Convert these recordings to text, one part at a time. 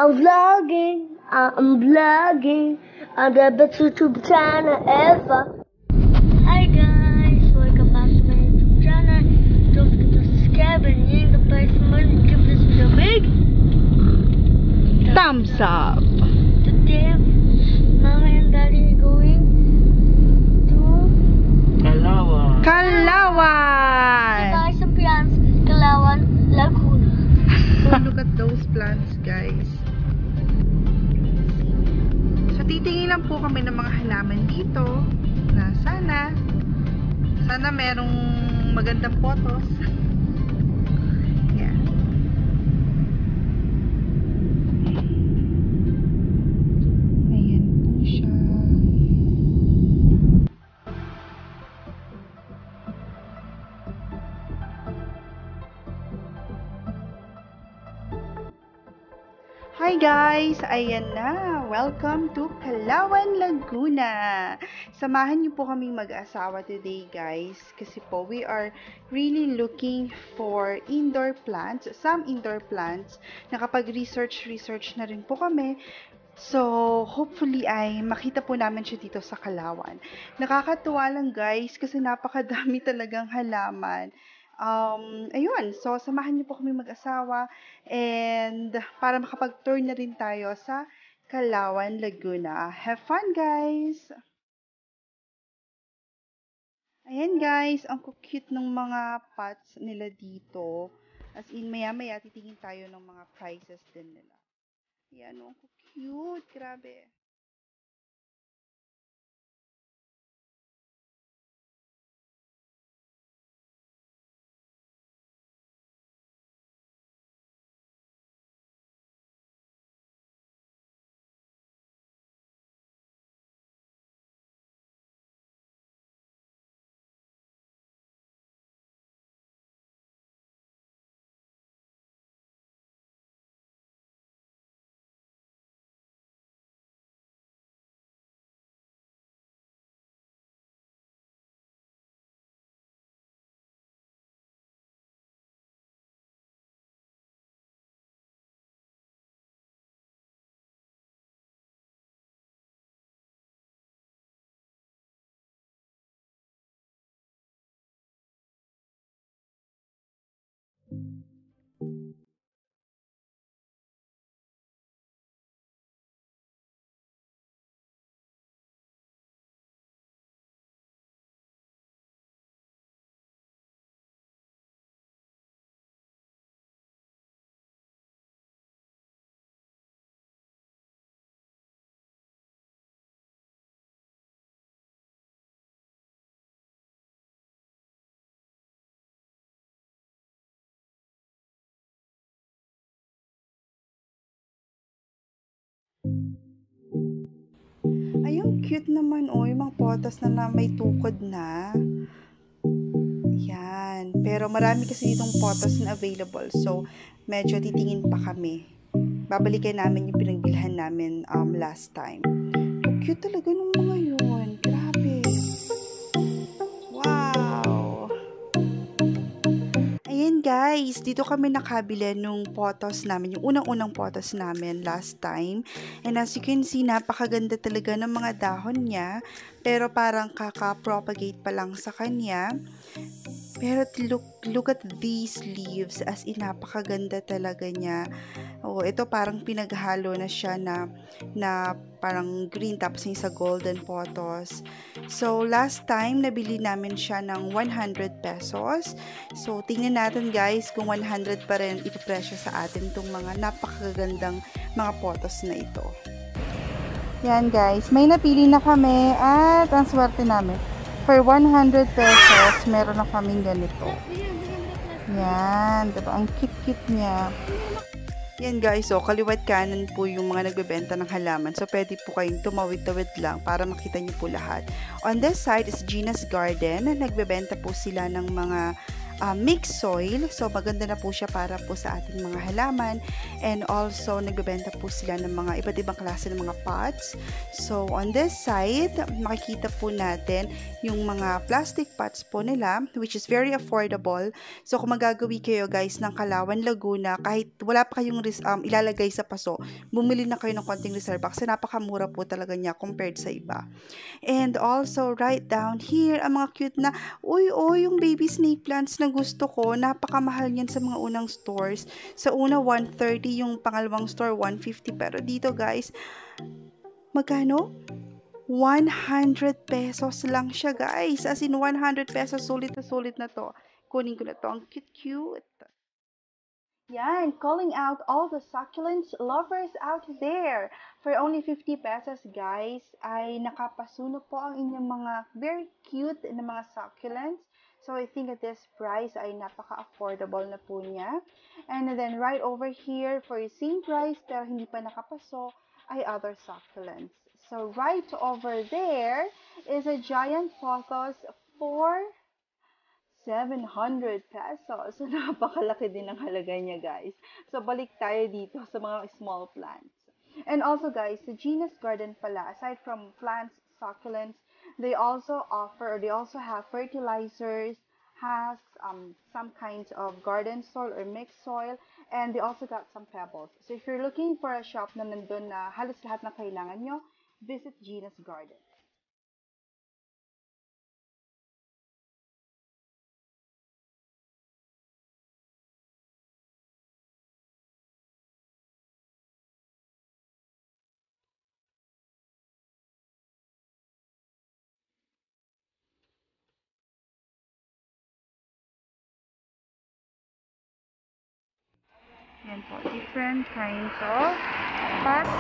I'm vlogging on the best YouTube channel ever. Hi guys, welcome back to my YouTube channel. Don't forget to subscribe and ring the bell button. Give this video a big thumbs up. Today, Mommy and Daddy are going to CALAUAN. buy some plants. CALAUAN, Laguna. Oh, look at those plants, guys. So, titingin lang po kami ng mga halaman dito na sana merong magandang photos. Yeah. Ayan po siya. Hi guys! Ayan na! Welcome to CALAUAN, Laguna! Samahan niyo po kaming mag-asawa today guys kasi po we are really looking for indoor plants, some indoor plants. Nakapag-research na rin po kami. So, hopefully ay makita po namin siya dito sa CALAUAN. Nakakatuwa lang guys kasi napakadami talagang halaman. Ayun, so samahan niyo po kami mag-asawa and para makapag-tour na rin tayo sa CALAUAN, Laguna. Have fun, guys! Ayan, guys, ang cute ng mga pots nila dito. As in, maya-maya titingin tayo ng mga prices din nila. Ayan, ang cute! Grabe! Ayun, cute naman oh, yung mga potas na may tukod na. Yan. Pero marami kasi ditong potas na available. So, medyo titingin pa kami. Babalikan namin yung pinagbilhan namin last time. Oh, cute talaga nung mga yun. Grabe. Wow. Ayan guys, dito kami nakabili nung potos namin, yung unang-unang potos namin last time. And as you can see, napakaganda talaga ng mga dahon niya. Pero parang kaka-propagate pa lang sa kanya. Pero look at these leaves, as in napakaganda talaga niya. Oh, ito parang pinaghalo na siya na parang green tapos yung sa golden potos. So last time nabili namin siya ng 100 pesos. So tingnan natin guys kung 100 pa rin ipipresyo sa atin tong mga napakagandang mga potos na ito. Yan guys, may napili na kami at ang swerte namin. For 100 pesos, meron na kaming ganito. Yan, diba? Ang cute-cute niya. Yan guys, so kaliwat kanan po yung mga nagbebenta ng halaman. So pwede po kayong tumawid-tawid lang para makita niyo po lahat. On this side is Gina's Garden. Nagbebenta po sila ng mga mixed soil. So, maganda na po siya para po sa ating mga halaman. And also, nagbebenta po sila ng mga iba't ibang klase ng mga pots. So, on this side, makikita po natin yung mga plastic pots po nila, which is very affordable. So, kung magagawi kayo guys ng Calauan, Laguna, kahit wala pa kayong ilalagay sa paso, bumili na kayo ng konting reserva kasi napakamura po talaga niya compared sa iba. And also, right down here, ang mga cute na, yung baby snake plants na gusto ko, napakamahal niyan sa mga unang stores. Sa una, 130, yung pangalawang store, 150. Pero dito, guys, magkano? 100 pesos lang siya, guys. As in, 100 pesos, sulit na to. Kunin ko na to. Ang cute-cute. Yan, calling out all the succulents lovers out there. For only 50 pesos, guys, ay nakapasuno po ang inyong mga very cute na mga succulents. So, I think at this price ay napaka-affordable na po niya. And then, right over here, for the same price, pero hindi pa nakapaso, ay other succulents. So, right over there is a giant pothos for 700 pesos. So, napakalaki din ang halaga niya, guys. So, balik tayo dito sa mga small plants. And also, guys, sa Gina's Garden pala, aside from plants, succulents, they also offer, or they also have fertilizers, has some kinds of garden soil or mixed soil, and they also got some pebbles. So, if you're looking for a shop na nandun na halos lahat na kailangan nyo, visit Gina's Garden. Yan po, different kinds of pots.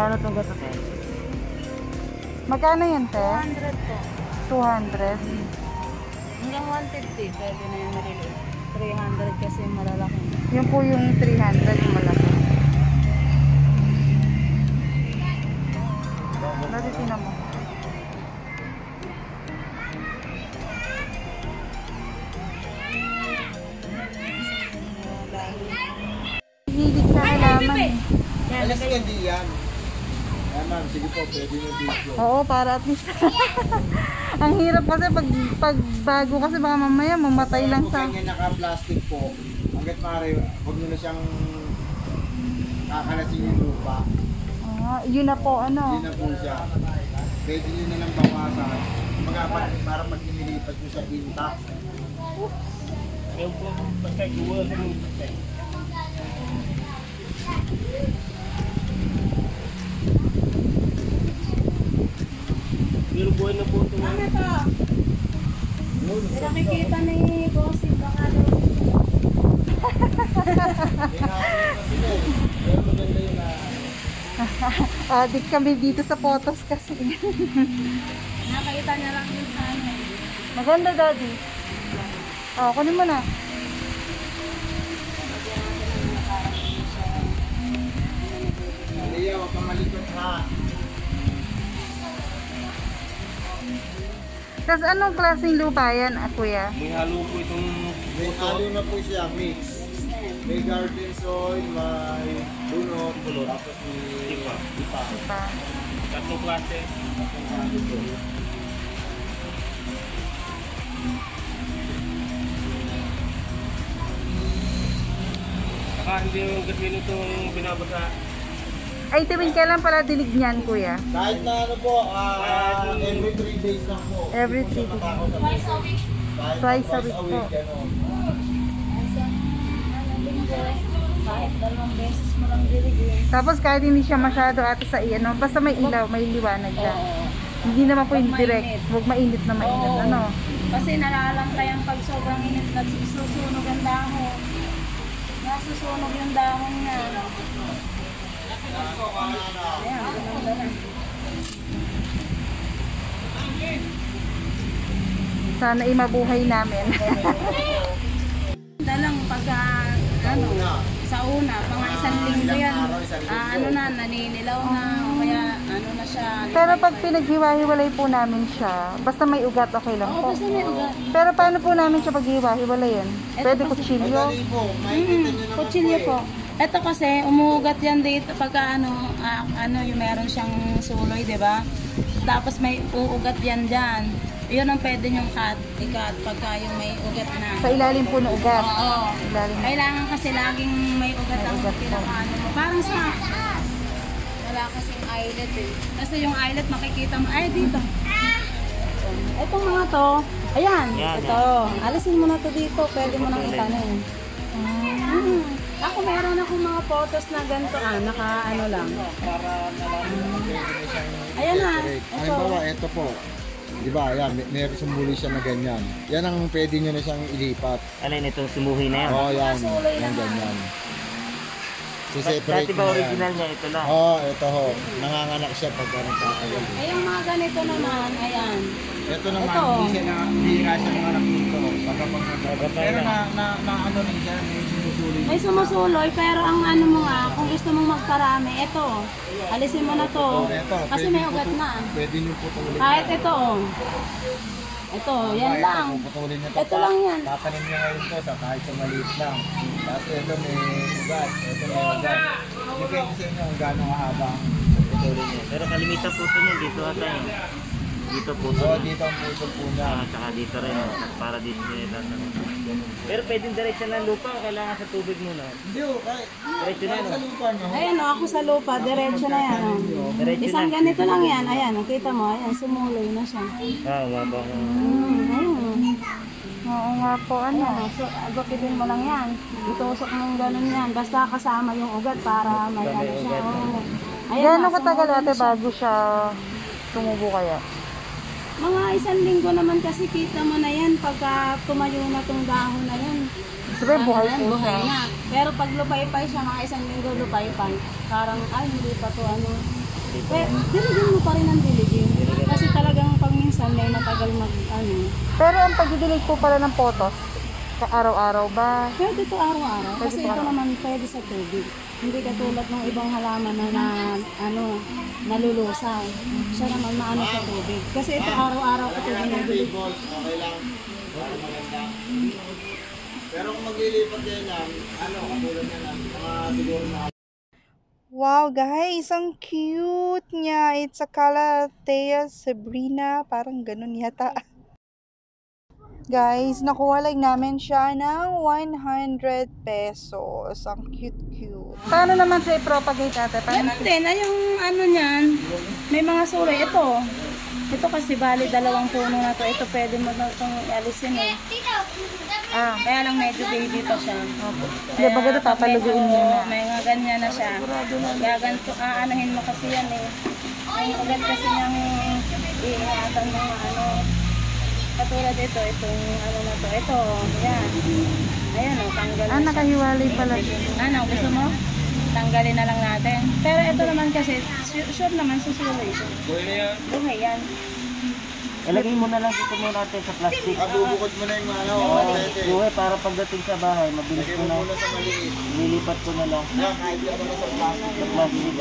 Magkano itong gato, te? Magkano yan, te? 200 po. 200. Hanggang 150, pwede na yung maliliit. 300 kasi malalaki. Yan po yung 300, yung malaki. Natitignan mo. Hilig sa halaman eh. Alas ka di yan. Ayan ma'am, sige po, pwede na video. Oo, para at least. Ang hirap kasi pag bago kasi baka mamaya mamatay lang sa... Kung ganyan naka-plastic po, hanggat maaari, huwag nyo na siyang kakalasin yung lupa. Yun na po, ano? Yun na po siya. Pwede nyo na lang bawasan. Para pag inilipat nyo siya intact. Ayaw po, basta duwa sa mga. Pero buhay na po ito. Ano to? Nakikita ni Bossy, baka daw. Adik kami dito sa photos kasi. Nakita niya lang yung sana. Maganda, daddy. Kunin mo na. Liya, huwag kang malikot ha. Tapos anong klaseng lupa yan, kuya? May halo po itong... May halo na po siya, mix. May garden soil, may bunot, tapos may ipa. Tatlong klase. Saka hindi yung gawin itong binabasa. Ay, tiwin ka lang para dilig niyan, kuya. Kahit na ano po, every 3 days lang po. Every 3 days. Twice a week. Twice a week po. Kahit 2 beses mo lang diligin. Tapos kahit hindi siya masyado ate sa ano, basta may ilaw, may liwanag lang. Hindi naman po yung direct. Huwag mainit na mainit, ano? Kasi nalalantayan pag sobrang init na susunog ang dahon. Nasusunog yung dahon niya. Ayan, ganda na. Sana ay mabuhay namin. Dalang pagka, ano, sa una, mga 1 linggo yan, naninilaw na, o kaya, ano na siya. Pero pag pinaghiwa-hiwalay po namin siya, basta may ugat, okay lang po. Basta may ugat. Pero paano po namin siya paghiwa-hiwalayan? Pwede kutsilyo? Kutsilyo po. Ito kasi, umuugat yan dito pagka yung meron siyang suloy, di ba? Tapos may uugat yan dyan. Yun ang pwede niyong ikat pagka yung may ugat na. Sa ilalim po ng ugat? Oo. Ilalim. Kailangan kasi laging may ugat ang pinakaano mo. Parang sa... Wala kasing eyelet eh. Kasi yung eyelet makikita mo, ay dito. Itong mga to, ayan, ito. Alisin mo na to dito, pwede mo nang itanin. Ako meron akong mga photos na ganito, naka-ano lang. Ayan na. Halimbawa, ito po. Diba, yan, meron sumuli siya na ganyan. Yan ang pwede nyo na siyang ilipat. Alin itong sumuhi na yan? Oo, yan. Yan, ganyan. Dati ba original niya? Ito lang? Oo, ito ho. Nanganganak siya pag nagkakagal. Ay, yung mga ganito naman, ayan. Ito naman, hindi nga siya nanganak dito. Pero ano rin siya, may sumusuloy. May sumusuloy, pero ang ano mo nga, kung gusto mong magparami, ito. Alisin mo na to. Kasi may ugat na. Pwede nyo putulin. Kahit ito, ito, yan lang. Ito lang yan. Tatanim nyo ngayon to kahit sa maliit lang. Tapos ito may ugat, ito may ugat. Depende sa inyo kung gano'ng mahaba ang putulin nyo. Pero kalimitan puso niya dito ata yun. Dito puso. Oo, dito ang puso po niya. Tsaka dito rin. Para dito nila. Pero pwedeng direksyon ng lupa o kailangan sa tubig muna? Hindi o, kahit sa lupa nyo. Ayan o, ako sa lupa, diretso na yan. Isang ganito lang yan, ayan, nakita mo, ayan, sumuloy na siya. Maba ko. Ayun. Oo nga po, ano? So, agapidin mo lang yan. Itusok mong ganun yan, basta kasama yung ugat para may ano siya. Gano'ng katagal ate bago siya tumubo kaya? Mga 1 linggo naman kasi kita mo na yan pagka tumayo na tong dahon na yan. Sabi, buhay po Buhay siya. na. Pero pag lupay-pay siya, mga 1 linggo lupay-pay. Parang, ay, hindi pa to ano. Diligin mo pa rin ang diligin. Kasi talagang pag minsan may matagal Pero ang pag-delete po pala ng photos, araw-araw ba? Pwede ito araw-araw. Kasi ito naman pwede sa tubig. Hindi katulad ng ibang halaman na nalulusaw. Siya naman maano sa tubig. Kasi ito araw-araw ito dinadili. Okay lang. Pero kung maglilipat yan lang, katulad yan lang, mga siguro na. Wow guys, ang cute niya. It's a Calathea Sabrina. Parang ganun yata. Guys, nakuha lang namin siya ng 100 pesos. Ang cute-cute. Paano naman siya i-propagate ate? Yan din, ay yung niyan, may mga suri. Ito kasi bali dalawang puno na to. Ito pwede mo na itong alisin eh. Kaya lang medyo baby pa siya. Hindi, bagay ito papaluguin niya na. May mga ganyan na siya. Kaya ganito, aanahin mo kasi yan eh. Ang ugat kasi niyang iingatan ng katulad ito, itong na to. Ito, yan. Ayan tanggalin. Nakahiwalay pala. Gusto mo? Tanggalin na lang natin. Pero ito naman kasi, sure naman susuloy ito. Buhay yan. Ilagay mo na lang dito muna natin sa plastic. Bubukod mo na yung Buhay para pagdating sa bahay, mabilis ko na. muna sa maliit. Lilipat ko na lang. Kahit lang mo sa plastic. Sa plastic.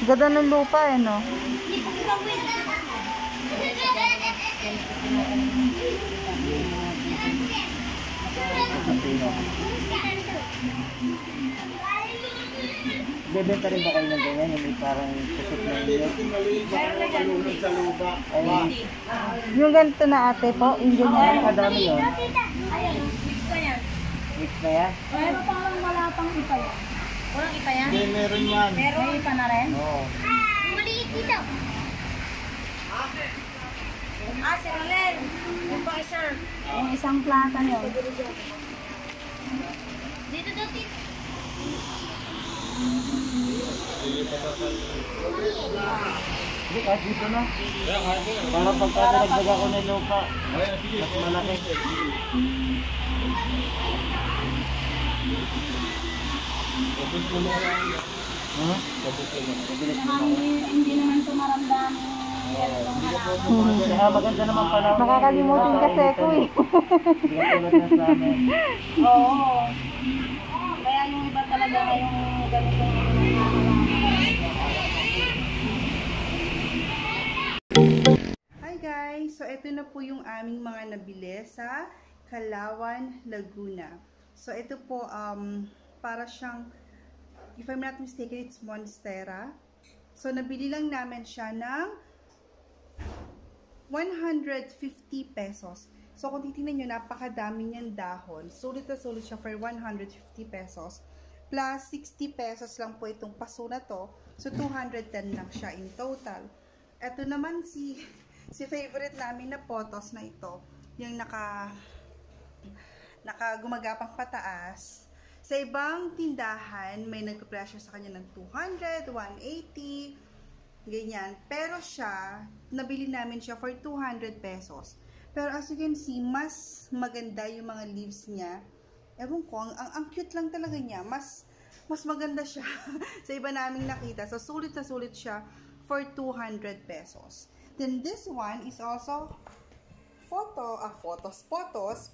Ganda ng lupa eh, no? Bebenta rin ba kayo ng ganyan? Yung may parang kusot na yun? Malunod sa lupa. Yung ganito na ate po, yung ganyan. Kadami yun. Mix na yan. Mix na yan? Pero parang wala pang ipa yan. Walang ipa yan? Hindi, meron yan. May ipa na rin? Oo. Maliit dito. Si Ronel. Yung pa isa. Yung isang plata yun. Dito daw, tito. Hindi, kahit dito na. Para pagka nilagdag ako ng lupa, mas malaki. Hindi naman ito maramdam. Maganda naman pala. Makakalimutin kasi ako eh. Hindi ka tulad na sa amin. Oo. Kaya yung iba talaga ngayong ganitong Hi guys! So ito na po yung aming mga nabili sa CALAUAN, Laguna. So ito po, para siyang, if I'm not mistaken, it's Monstera. So nabili lang namin siya ng 150 pesos. So kung titingnan nyo, napakadami niyang dahon. Sulit na sulit siya for 150 pesos. Plus 60 pesos lang po itong paso na to. So 210 lang siya in total. Ito naman si favorite namin na potos na ito. Yung naka gumagapang pataas. Sa ibang tindahan, may nagpa-presyo sa kanya ng 200, 180, ganyan. Pero siya, nabili namin siya for 200 pesos. Pero as you can see, mas maganda yung mga leaves niya. Ewan ko, ang cute lang talaga niya. Mas maganda siya sa iba naming nakita. So, sulit na sulit siya for 200 pesos. Then, this one is also photos,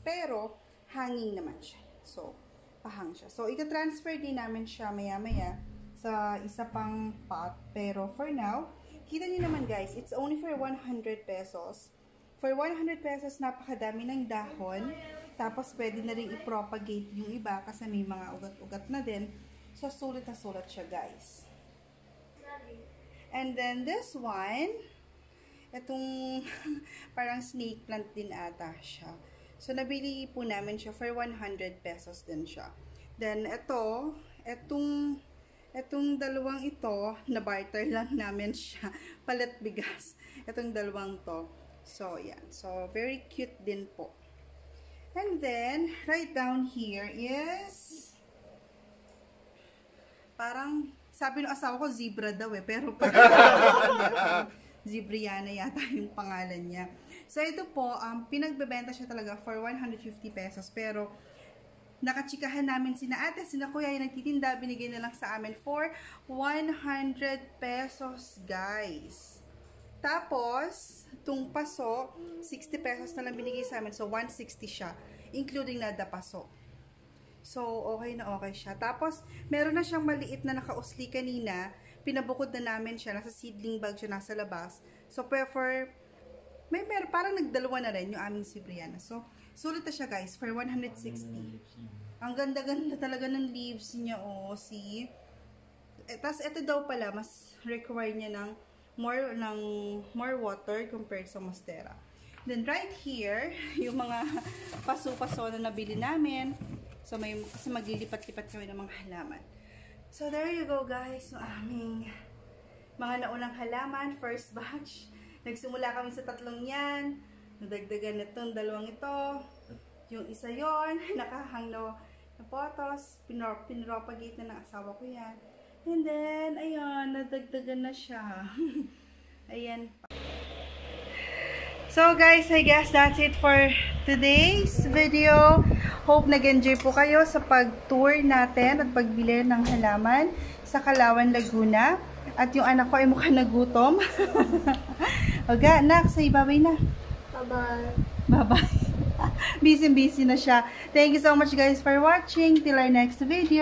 pero hanging naman siya. So, pahang siya. So, ika-transfer din namin siya maya-maya sa isa pang pot. Pero, for now, kita niyo naman guys, it's only for 100 pesos. For 100 pesos, napakadami ng dahon. Tapos, pwede na rin i-propagate yung iba kasi may mga ugat-ugat na din. So, sulit na sulit siya, guys. And then, this one, itong parang snake plant din ata siya. So, nabili po namin siya for 100 pesos din siya. Then, itong dalawang ito, na-barter lang namin siya. Palit bigas. Itong dalawang to. So, yan. So, very cute din po. And then, right down here is, parang, sabi ng asawa ko, zebra daw eh. Pero, Zebriana yata yung pangalan niya. So, ito po, pinagbebenta siya talaga for 150 pesos. Pero, nakachikahan namin sina ate, sina kuya yung nagtitinda, binigay na lang sa amin for 100 pesos, guys. Tapos, itong paso, 60 pesos na lang binigay sa amin. So, 160 siya, including na the paso. So, okay na okay siya. Tapos, meron na siyang maliit na nakausli kanina. Pinabukod na namin siya. Nasa seedling bag siya, nasa labas. So, parang nagdalawa na rin yung aming Sibriana. So, sulit na siya, guys, for 160. Ang ganda-ganda talaga ng leaves niya, oh, see? Tapos, ito daw pala, mas require niya ng more water compared sa Monstera. Then, right here, yung mga paso-paso na nabili namin. So, kasi maglilipat-lipat kami ng mga halaman. So, there you go, guys. Yung aming mga naunang halaman, first batch. Nagsimula kami sa 3 yan. Nadagdagan na itong 2 ito. Yung isa yon nakahang na potos. Pinropagate na ng asawa ko yan. And then, ayan, nadagdagan na siya. Ayan. So guys, I guess that's it for today's video. Hope nag-enjoy po kayo sa pag-tour natin at pagbili ng halaman sa Calauan, Laguna. At yung anak ko ay mukhang nagutom. Okay, anak, say bye-bye na. Bye-bye. Bye-bye. Busy na siya. Thank you so much guys for watching. Till our next video.